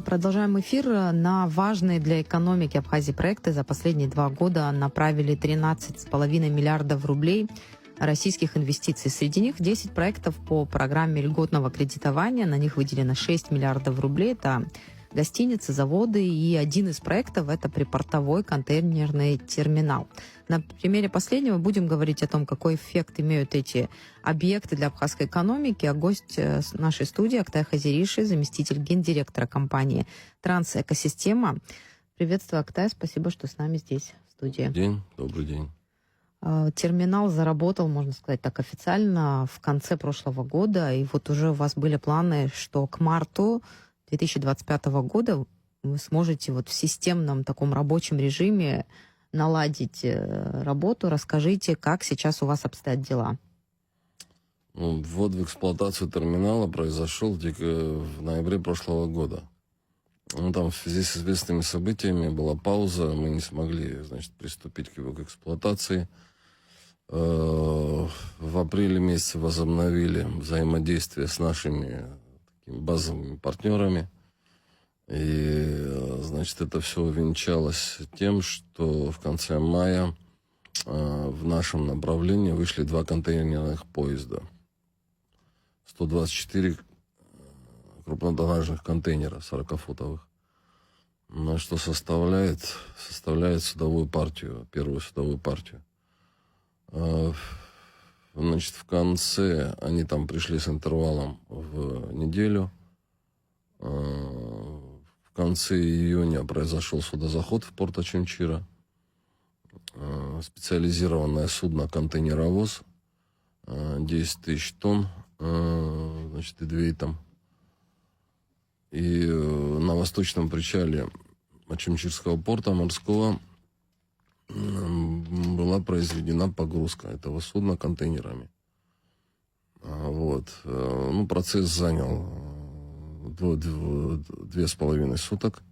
Продолжаем эфир. На важные для экономики Абхазии проекты за последние 2 года направили 13,5 миллиардов рублей российских инвестиций. Среди них 10 проектов по программе льготного кредитования. На них выделено 6 миллиардов рублей. Это гостиницы, заводы. И один из проектов – это припортовой контейнерный терминал. На примере последнего будем говорить о том, какой эффект имеют эти объекты для абхазской экономики. А гость нашей студии Актай Хазириши, заместитель гендиректора компании «Трансэкосистема». Приветствую, Актай. Спасибо, что с нами здесь, в студии. Добрый день. Терминал заработал, можно сказать так, официально в конце прошлого года. И вот уже у вас были планы, что к марту 2025 года вы сможете вот в системном таком рабочем режиме наладить работу. Расскажите, как сейчас у вас обстоят дела? Ввод в эксплуатацию терминала произошел в ноябре прошлого года. Там в связи с известными событиями была пауза, мы не смогли, приступить к его эксплуатации. В апреле месяце возобновили взаимодействие с нашими базовыми партнерами. И, это все увенчалось тем, что в конце мая в нашем направлении вышли 2 контейнерных поезда. 124 крупнотоннажных контейнера 40-футовых, что составляет судовую партию, первую судовую партию. В конце они там пришли с интервалом в неделю. В конце июня произошел судозаход в порт Очимчира. Специализированное судно «Контейнеровоз», 10 тысяч тонн, и двейтом. И на восточном причале Очимчирского порта морского была произведена погрузка этого судна контейнерами. Процесс занял 2,5 суток.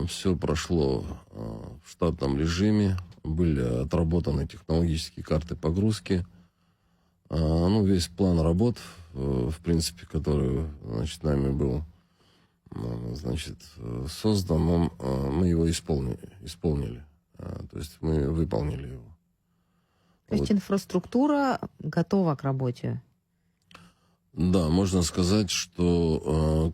Все прошло в штатном режиме. Были отработаны технологические карты погрузки. Весь план работ, в принципе, который, нами был, создан, мы его исполнили. То есть мы выполнили его. То есть инфраструктура готова к работе? Да, можно сказать, что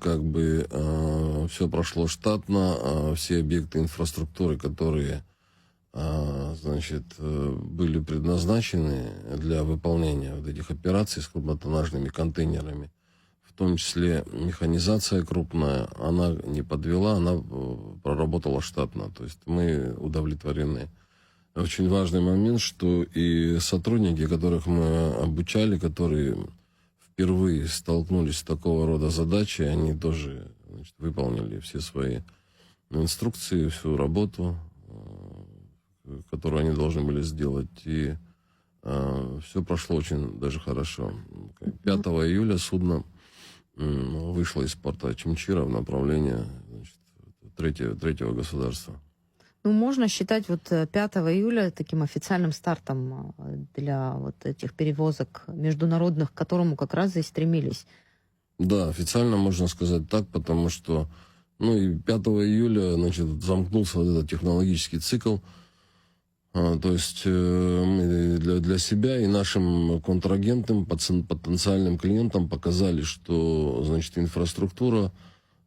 все прошло штатно, все объекты инфраструктуры, которые были предназначены для выполнения вот этих операций с крупнотоннажными контейнерами, в том числе механизация крупная, она не подвела, она проработала штатно. То есть мы удовлетворены. Очень важный момент, что и сотрудники, которых мы обучали, которые впервые столкнулись с такого рода задачей, они тоже выполнили все свои инструкции, всю работу, которую они должны были сделать. И все прошло очень даже хорошо. 5 июля судно вышло из порта Очимчира в направлении третьего государства. Можно считать 5 июля таким официальным стартом для этих перевозок международных, к которому как раз и стремились. Да, официально можно сказать так, потому что и 5 июля замкнулся этот технологический цикл. То есть мы для себя и нашим контрагентам, потенциальным клиентам показали, что инфраструктура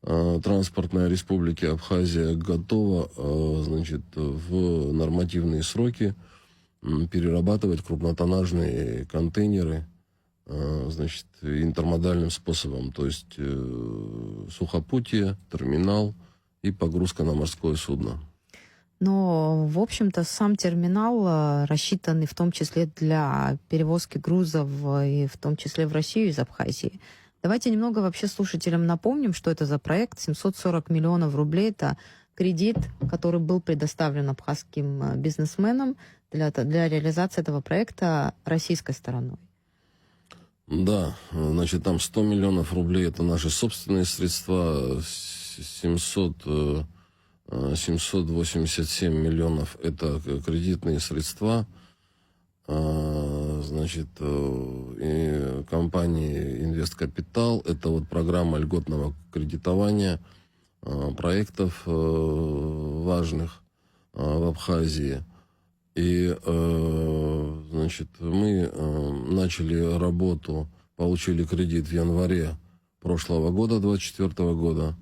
транспортная Республики Абхазия готова в нормативные сроки перерабатывать крупнотоннажные контейнеры интермодальным способом, то есть сухопутье, терминал и погрузка на морское судно. Но, в общем-то, сам терминал рассчитан в том числе для перевозки грузов, и в том числе в Россию из Абхазии. Давайте немного вообще слушателям напомним, что это за проект. 740 миллионов рублей – это кредит, который был предоставлен абхазским бизнесменам для реализации этого проекта российской стороной. Да, там 100 миллионов рублей – это наши собственные средства, 787 миллионов – это кредитные средства. значит, и компании «Инвесткапитал». Это вот программа льготного кредитования проектов важных в Абхазии. И, значит, мы начали работу, получили кредит в январе прошлого года, 2024 года.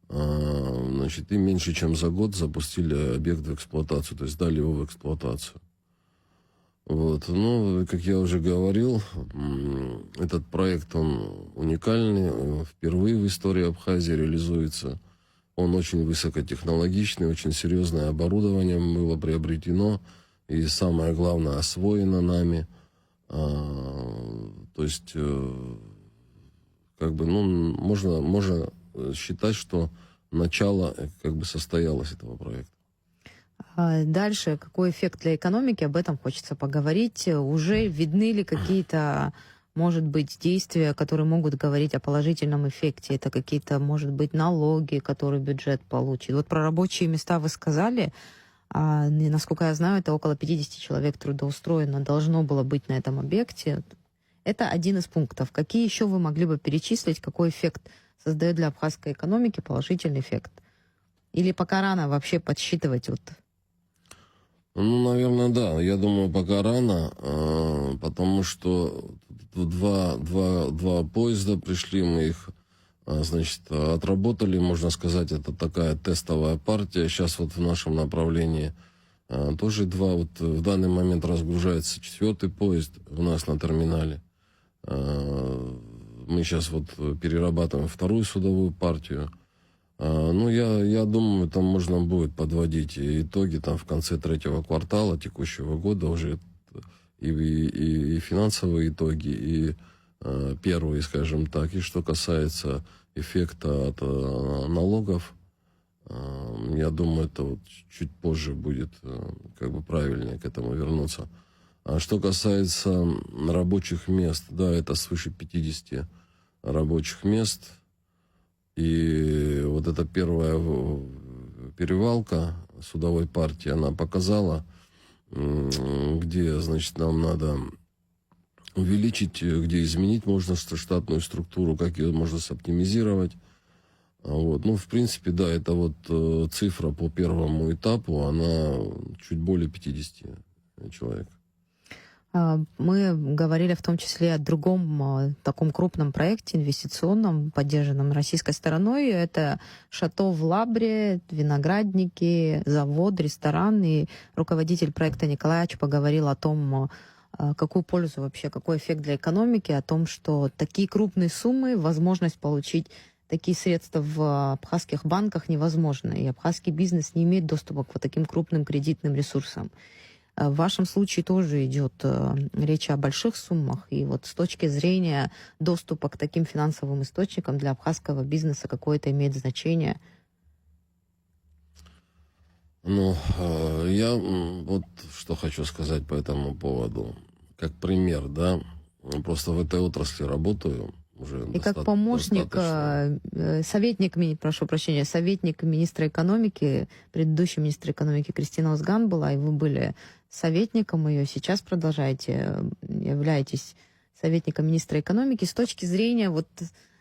Значит, и меньше чем за год запустили объект в эксплуатацию, то есть дали его в эксплуатацию. Вот. Ну, как я уже говорил, этот проект, он уникальный, впервые в истории Абхазии реализуется. Он очень высокотехнологичный, очень серьезное оборудование было приобретено и, самое главное, освоено нами. То есть, как бы, ну, можно считать, что начало как бы состоялось этого проекта. Дальше, какой эффект для экономики, об этом хочется поговорить. Уже видны ли какие-то, может быть, действия, которые могут говорить о положительном эффекте? Это какие-то, может быть, налоги, которые бюджет получит. Вот про рабочие места вы сказали. И, насколько я знаю, это около 50 человек трудоустроено должно было быть на этом объекте. Это один из пунктов. Какие еще вы могли бы перечислить? Какой эффект создает для абхазской экономики положительный эффект? Или пока рано вообще подсчитывать вот? Ну, наверное, да. Я думаю, пока рано, потому что два поезда пришли, мы их, значит, отработали, можно сказать, это такая тестовая партия. Сейчас вот в нашем направлении тоже два. Вот в данный момент разгружается 4-й поезд у нас на терминале. Мы сейчас вот перерабатываем 2-ю судовую партию. Ну, я думаю, там можно будет подводить итоги там в конце 3-го квартала текущего года уже и финансовые итоги, и первые, скажем так. И что касается эффекта от налогов, я думаю, это вот чуть позже будет как бы правильнее к этому вернуться. А что касается рабочих мест, да, это свыше 50 рабочих мест. И вот эта первая перевалка судовой партии, она показала, где, значит, нам надо увеличить, где изменить можно штатную структуру, как ее можно соптимизировать. Вот. Ну, в принципе, да, это вот цифра по первому этапу, она чуть более 50 человек. Мы говорили в том числе о другом таком крупном проекте инвестиционном, поддержанном российской стороной. Это шато в Лабре, виноградники, завод, ресторан. И руководитель проекта Николаевич поговорил о том, какую пользу вообще, какой эффект для экономики, о том, что такие крупные суммы, возможность получить такие средства в абхазских банках невозможно. И абхазский бизнес не имеет доступа к вот таким крупным кредитным ресурсам. В вашем случае тоже идет речь о больших суммах. И вот с точки зрения доступа к таким финансовым источникам для абхазского бизнеса какое-то имеет значение? Ну, я вот что хочу сказать по этому поводу. Как пример, да, просто в этой отрасли работаю уже. И как помощник, советник министра экономики, предыдущий министр экономики Кристина Узган была, и вы были советником ее, сейчас продолжаете, являетесь советником министра экономики. С точки зрения вот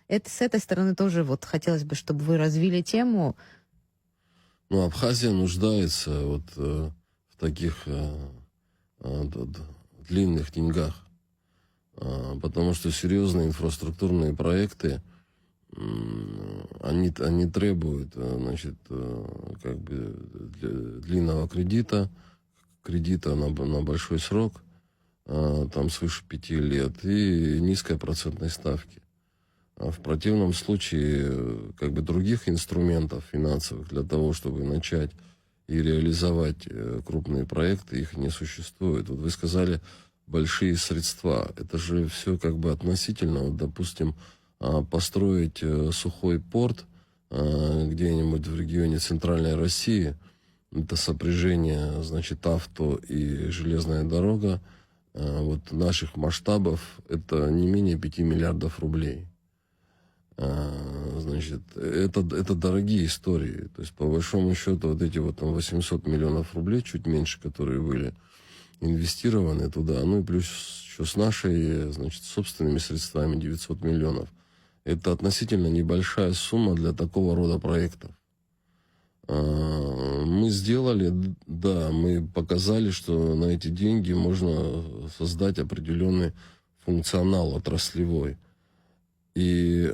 с этой стороны тоже вот хотелось бы, чтобы вы развили тему. Ну, Абхазия нуждается вот в таких длинных деньгах, потому что серьезные инфраструктурные проекты, они требуют, значит, как бы длинного кредита на большой срок, там свыше 5 лет, и низкой процентной ставки. А в противном случае, как бы, других инструментов финансовых для того, чтобы начать и реализовать крупные проекты, их не существует. Вот вы сказали, большие средства. Это же все как бы относительно. Вот, допустим, построить сухой порт где-нибудь в регионе Центральной России, это сопряжение, значит, авто и железная дорога, вот наших масштабов, это не менее 5 миллиардов рублей. Значит, это дорогие истории. То есть, по большому счету, вот эти вот там 800 миллионов рублей, чуть меньше, которые были, инвестированы туда. Ну и плюс еще с нашей, значит, собственными средствами 900 миллионов. Это относительно небольшая сумма для такого рода проектов. Мы сделали, да, мы показали, что на эти деньги можно создать определенный функционал отраслевой. И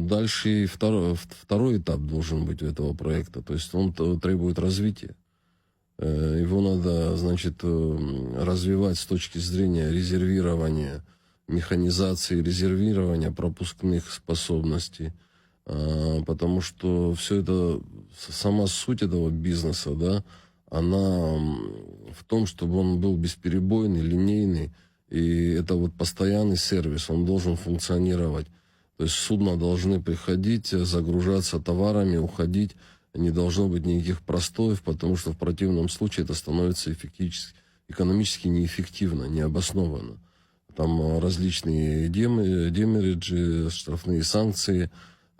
дальше и второй этап должен быть у этого проекта. То есть он требует развития. Его надо, значит, развивать с точки зрения резервирования, механизации, резервирования пропускных способностей. Потому что все это, сама суть этого бизнеса, да, она в том, чтобы он был бесперебойный, линейный, и это вот постоянный сервис, он должен функционировать. То есть судна должны приходить, загружаться товарами, уходить, не должно быть никаких простоев, потому что в противном случае это становится экономически неэффективно, необоснованно. Там различные демериджи, штрафные санкции,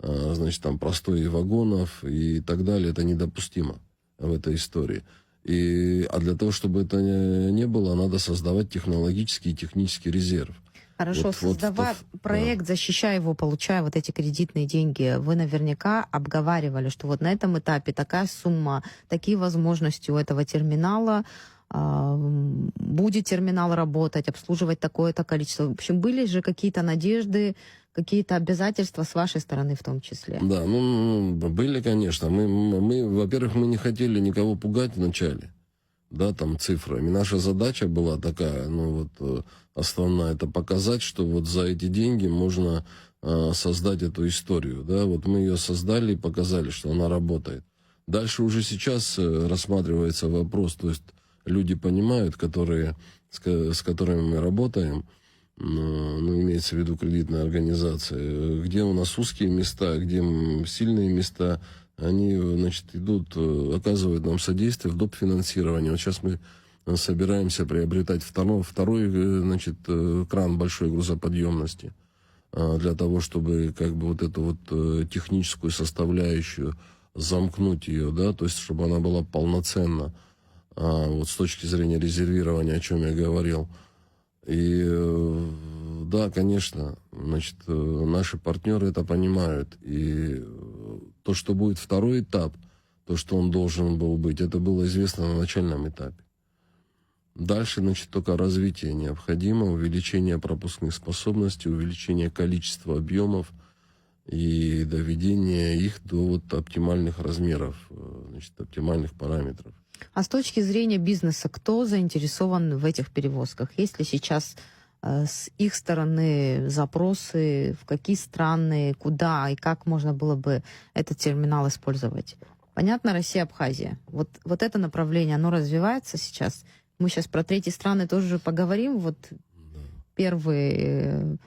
значит, там простой вагонов и так далее. Это недопустимо в этой истории. А для того, чтобы это не было, надо создавать технологический и технический резерв. Хорошо, создавая проект, защищая его, получая вот эти кредитные деньги, вы наверняка обговаривали, что вот на этом этапе такая сумма, такие возможности у этого терминала, будет терминал работать, обслуживать такое-то количество. В общем, были же какие-то надежды, какие-то обязательства с вашей стороны в том числе? Да, были, конечно. Во-первых, мы не хотели никого пугать вначале, да, там цифрами. Наша задача была такая, основная, это показать, что вот за эти деньги можно создать эту историю, да. Вот мы ее создали и показали, что она работает. Дальше уже сейчас рассматривается вопрос, то есть люди понимают, с которыми мы работаем, имеется в виду кредитная организация, где у нас узкие места, где сильные места, они, значит, оказывают нам содействие в доп. Финансировании. Вот сейчас мы собираемся приобретать второй, значит, кран большой грузоподъемности для того, чтобы как бы вот эту вот техническую составляющую замкнуть ее, да, то есть чтобы она была полноценна, вот с точки зрения резервирования, о чем я говорил. И да, конечно, значит, наши партнеры это понимают. И то, что будет второй этап, то, что он должен был быть, это было известно на начальном этапе. Дальше, значит, только развитие необходимо, увеличение пропускных способностей, увеличение количества объемов и доведение их до вот оптимальных размеров, значит, оптимальных параметров. А с точки зрения бизнеса, кто заинтересован в этих перевозках? Есть ли сейчас с их стороны запросы, в какие страны, куда и как можно было бы этот терминал использовать? Понятно, Россия, Абхазия. Вот это направление, оно развивается сейчас. Мы сейчас про третьи страны тоже поговорим. Вот первый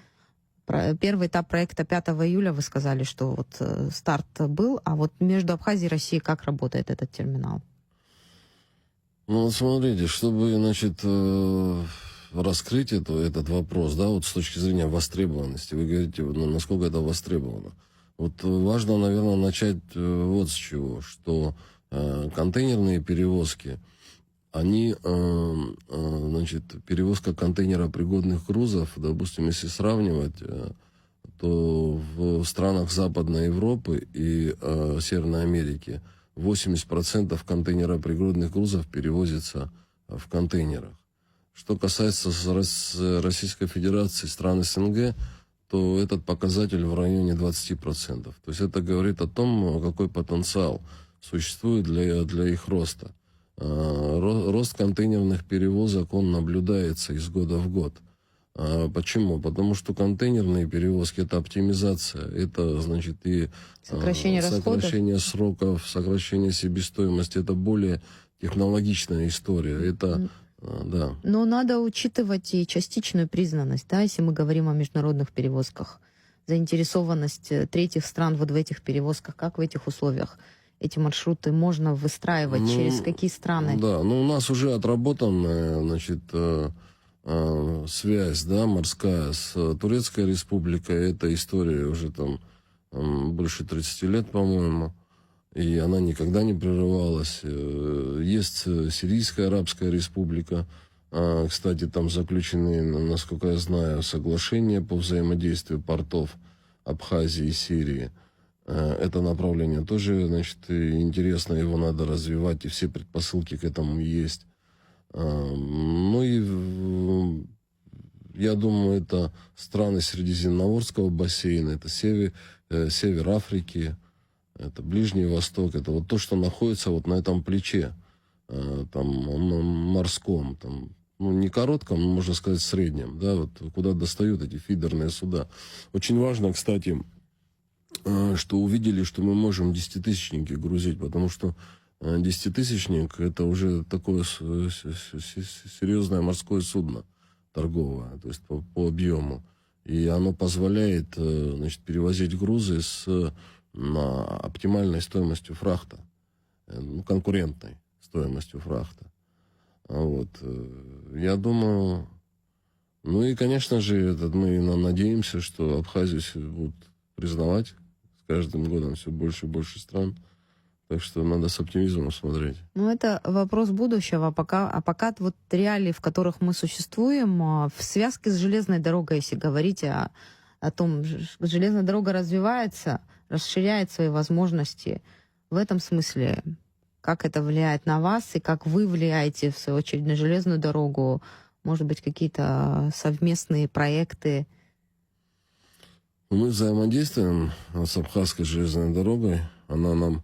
этап проекта 5 июля вы сказали, что вот старт был, а вот между Абхазией и Россией как работает этот терминал? Смотрите, чтобы, значит, раскрыть этот вопрос, да, вот с точки зрения востребованности, вы говорите, насколько это востребовано. Вот важно, наверное, начать вот с чего, что контейнерные перевозки, они, значит, перевозка контейнеропригодных грузов, допустим, если сравнивать, то в странах Западной Европы и Северной Америки 80% контейнеропригодных грузов перевозится в контейнерах. Что касается Российской Федерации, стран СНГ, то этот показатель в районе 20%. То есть это говорит о том, какой потенциал существует для их роста. Рост контейнерных перевозок, он наблюдается из года в год. Почему? Потому что контейнерные перевозки – это оптимизация, это, значит, и сокращение сроков, сокращение себестоимости, это более технологичная история. Это, да. Но надо учитывать и частичную признанность, да, если мы говорим о международных перевозках, заинтересованность третьих стран вот в этих перевозках, как в этих условиях эти маршруты можно выстраивать, через какие страны? Да, у нас уже отработанная, значит, связь, да, морская с Турецкой Республикой. Эта история уже там больше 30 лет, по-моему, и она никогда не прерывалась. Есть Сирийская Арабская Республика, Кстати, там заключены, насколько я знаю, соглашения по взаимодействию портов Абхазии и Сирии. Это направление тоже, значит, интересно, его надо развивать, и все предпосылки к этому есть. Ну и я думаю, это страны Средиземноморского бассейна, это север Африки, это Ближний Восток, это вот то, что находится вот на этом плече, там, морском, там, ну, не коротком, но, можно сказать, среднем, да, вот куда достают эти фидерные суда. Очень важно, кстати, что увидели, что мы можем десятитысячники грузить, потому что десятитысячник — это уже такое серьезное морское судно торговое, то есть по объему. И оно позволяет, значит, перевозить грузы с оптимальной стоимостью фрахта, ну, конкурентной стоимостью фрахта. Вот. Я думаю... Ну и, конечно же, мы надеемся, что Абхазию будут признавать с каждым годом все больше и больше стран. Так что надо с оптимизмом смотреть. Ну, это вопрос будущего. А пока вот реалии, в которых мы существуем, в связке с железной дорогой, если говорить о том, железная дорога развивается, расширяет свои возможности. В этом смысле, как это влияет на вас и как вы влияете, в свою очередь, на железную дорогу? Может быть, какие-то совместные проекты? Мы взаимодействуем с Абхазской железной дорогой. Она нам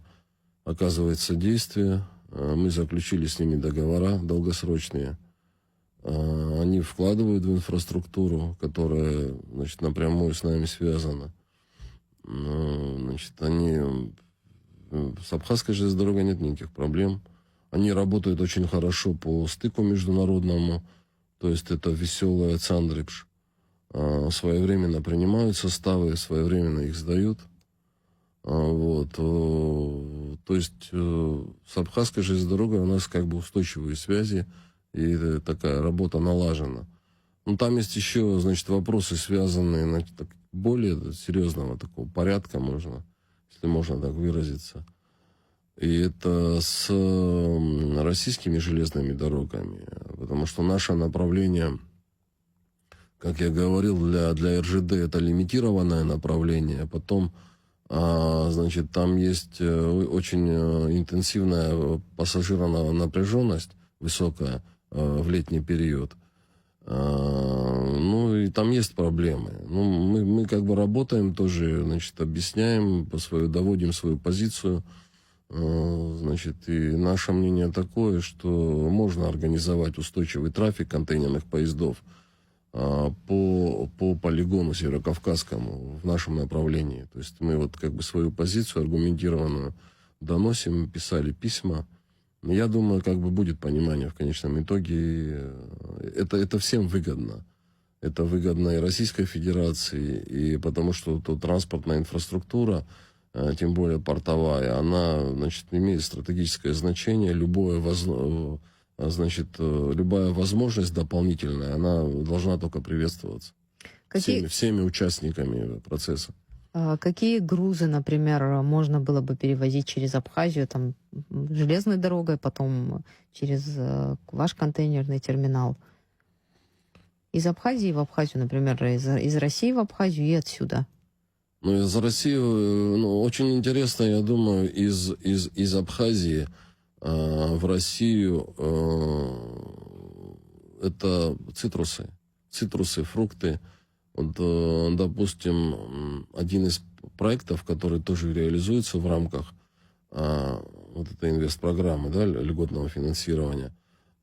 оказывает содействие. Мы заключили с ними договора долгосрочные. Они вкладывают в инфраструктуру, которая, значит, напрямую с нами связана. Значит, с Абхазской железной дорогой нет никаких проблем. Они работают очень хорошо по стыку международному. То есть это Веселая, Цандрипш. Своевременно принимают составы, своевременно их сдают. Вот. То есть с Абхазской железной дорогой у нас как бы устойчивые связи, и такая работа налажена. Но там есть еще, значит, вопросы, связанные, значит, более серьезного такого порядка, если можно так выразиться. И это с российскими железными дорогами, потому что наше направление, как я говорил, для РЖД это лимитированное направление, а потом, значит, там есть очень интенсивная пассажирная напряженность, высокая в летний период. Ну, и там есть проблемы. Ну, мы как бы работаем тоже, значит, объясняем, доводим свою позицию. Значит, и наше мнение такое, что можно организовать устойчивый трафик контейнерных поездов по полигону Северокавказскому в нашем направлении. То есть мы вот как бы свою позицию аргументированную доносим, писали письма. Я думаю, как бы будет понимание в конечном итоге. Это всем выгодно. Это выгодно и Российской Федерации, и потому что транспортная инфраструктура, тем более портовая, она, значит, имеет стратегическое значение. Любая возможность дополнительная, она должна только приветствоваться всеми участниками процесса. Какие грузы, например, можно было бы перевозить через Абхазию, там, железной дорогой, потом через ваш контейнерный терминал? Из Абхазии в Абхазию, например, из России в Абхазию и отсюда? Ну, из России, очень интересно, я думаю, из Абхазии в Россию это цитрусы, фрукты. Вот, допустим, один из проектов, который тоже реализуется в рамках вот этой инвестпрограммы, да, льготного финансирования,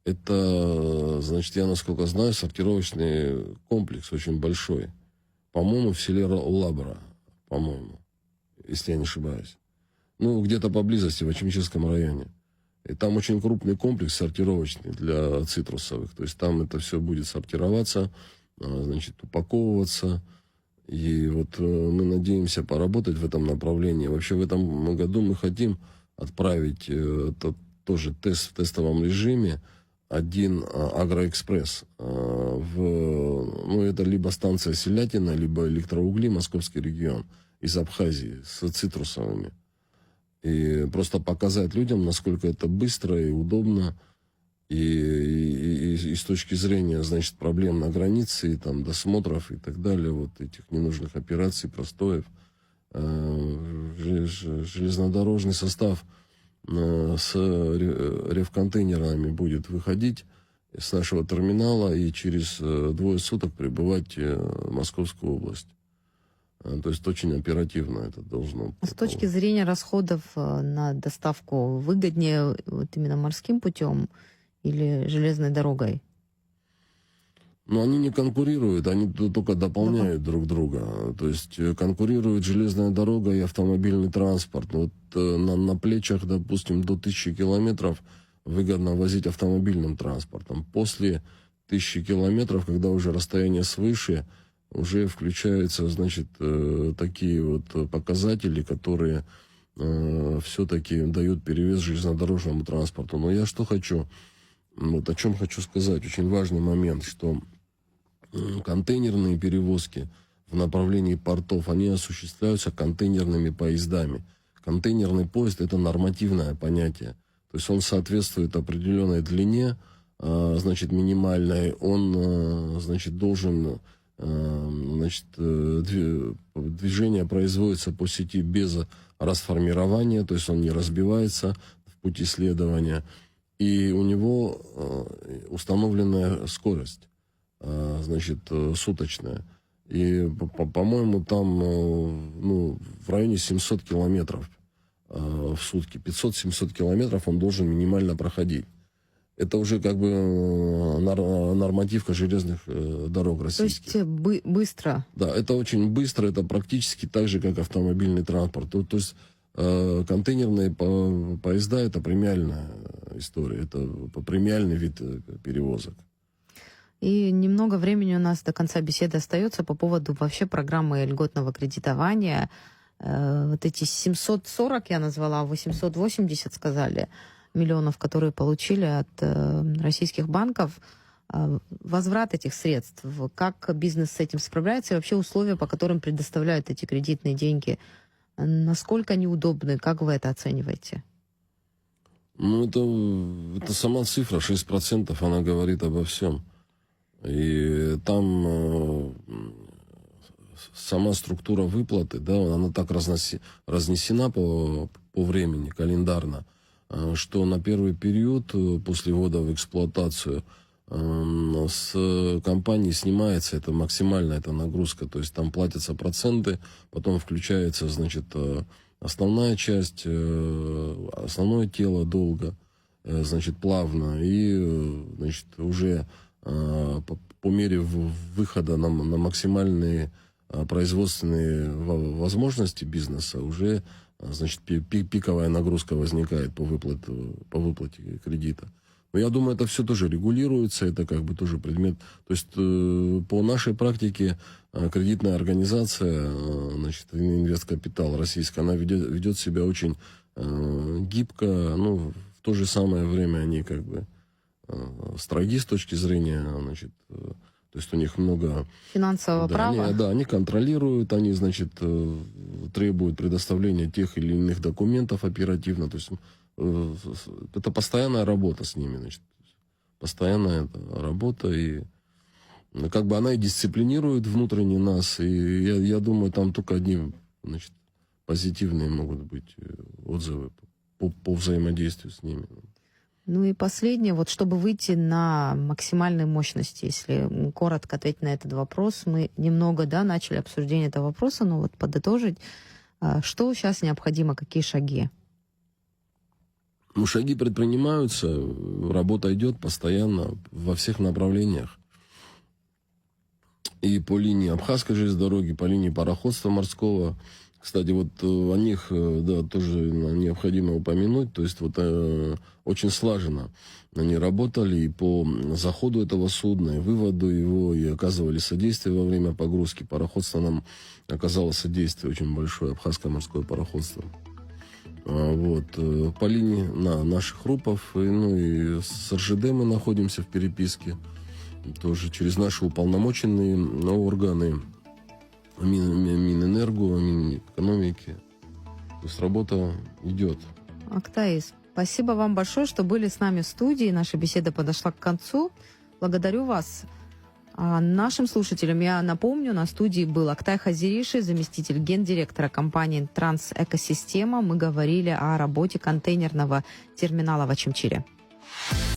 это, значит, я, насколько знаю, сортировочный комплекс очень большой. По-моему, в селе Лабра, по-моему, если я не ошибаюсь. Ну, где-то поблизости, в Ачмечевском районе. И там очень крупный комплекс сортировочный для цитрусовых. То есть там это все будет сортироваться, значит, упаковываться. И вот мы надеемся поработать в этом направлении. Вообще в этом году мы хотим отправить тоже в тестовом режиме один агроэкспресс. Это либо станция Селятина, либо электроугли, Московский регион, из Абхазии с цитрусовыми. И просто показать людям, насколько это быстро и удобно. И с точки зрения, значит, проблем на границе, и там досмотров и так далее, вот этих ненужных операций, простоев, железнодорожный состав с ревконтейнерами будет выходить с нашего терминала и через 2 суток прибывать в Московскую область. То есть очень оперативно это должно. С точки зрения расходов на доставку выгоднее вот именно морским путем или железной дорогой? Но они не конкурируют, они только дополняют друг друга. То есть конкурирует железная дорога и автомобильный транспорт. Вот на плечах, допустим, до 1000 километров выгодно возить автомобильным транспортом. После 1000 километров, когда уже расстояние свыше, уже включаются, значит, такие вот показатели, которые все-таки дают перевес железнодорожному транспорту. Но я что хочу, вот о чем хочу сказать, очень важный момент, что контейнерные перевозки в направлении портов, они осуществляются контейнерными поездами. Контейнерный поезд – это нормативное понятие. То есть он соответствует определенной длине, значит, минимальной. Он, значит, должен, значит, движение производится по сети без расформирования, то есть он не разбивается в пути следования. И у него установленная скорость, значит, суточная. И, по-моему, там ну, в районе 700 километров в сутки. 500-700 километров он должен минимально проходить. Это уже как бы нормативка железных дорог российских. То есть быстро? Да, это очень быстро, это практически так же, как автомобильный транспорт. То есть контейнерные поезда – это премиальная история, это премиальный вид перевозок. И немного времени у нас до конца беседы остается по поводу вообще программы льготного кредитования. Вот эти 740 я назвала, 880 сказали миллионов, которые получили от российских банков. Возврат этих средств, как бизнес с этим справляется и вообще условия, по которым предоставляют эти кредитные деньги, насколько они удобны, как вы это оцениваете? Ну, это сама цифра, 6%, она говорит обо всем. И там сама структура выплаты, да, она так разнесена по времени, календарно, что на первый период после ввода в эксплуатацию с компании снимается это максимальная эта нагрузка, то есть там платятся проценты, потом включается, значит, основная часть, основное тело долга, значит, плавно, и, значит, уже по мере выхода на максимальные производственные возможности бизнеса уже, значит, пиковая нагрузка возникает по выплате кредита. Но я думаю, это все тоже регулируется, это как бы тоже предмет. То есть по нашей практике кредитная организация, значит, Инвесткапитал российская, она ведет себя очень гибко, ну, в то же самое время они как бы строги с точки зрения, значит, то есть у них много финансового права. Они контролируют, они, значит, требуют предоставления тех или иных документов оперативно. То есть это постоянная работа с ними, значит, постоянная работа, и как бы она и дисциплинирует внутренне нас, и я думаю, там только одни, значит, позитивные могут быть отзывы по взаимодействию с ними. Ну и последнее, вот чтобы выйти на максимальной мощности, если коротко ответить на этот вопрос, мы немного, да, начали обсуждение этого вопроса, но вот подытожить, что сейчас необходимо, какие шаги? Ну, шаги предпринимаются, работа идет постоянно во всех направлениях. И по линии Абхазской железной дороги, по линии пароходства морского. Кстати, вот о них, да, тоже необходимо упомянуть. То есть вот очень слаженно они работали и по заходу этого судна, и выводу его, и оказывали содействие во время погрузки. Пароходство нам оказало содействие очень большое, Абхазское морское пароходство. Вот. По линии наших РУПов, и с РЖД мы находимся в переписке. Тоже через наши уполномоченные органы. Минэнерго, Минэкономики. То есть работа идет. Актай, Спасибо вам большое, что были с нами в студии. Наша беседа подошла к концу. Благодарю вас. Нашим слушателям я напомню, на студии был Актай Хазириши, заместитель гендиректора компании «Трансэкосистема». Мы говорили о работе контейнерного терминала в Очимчире.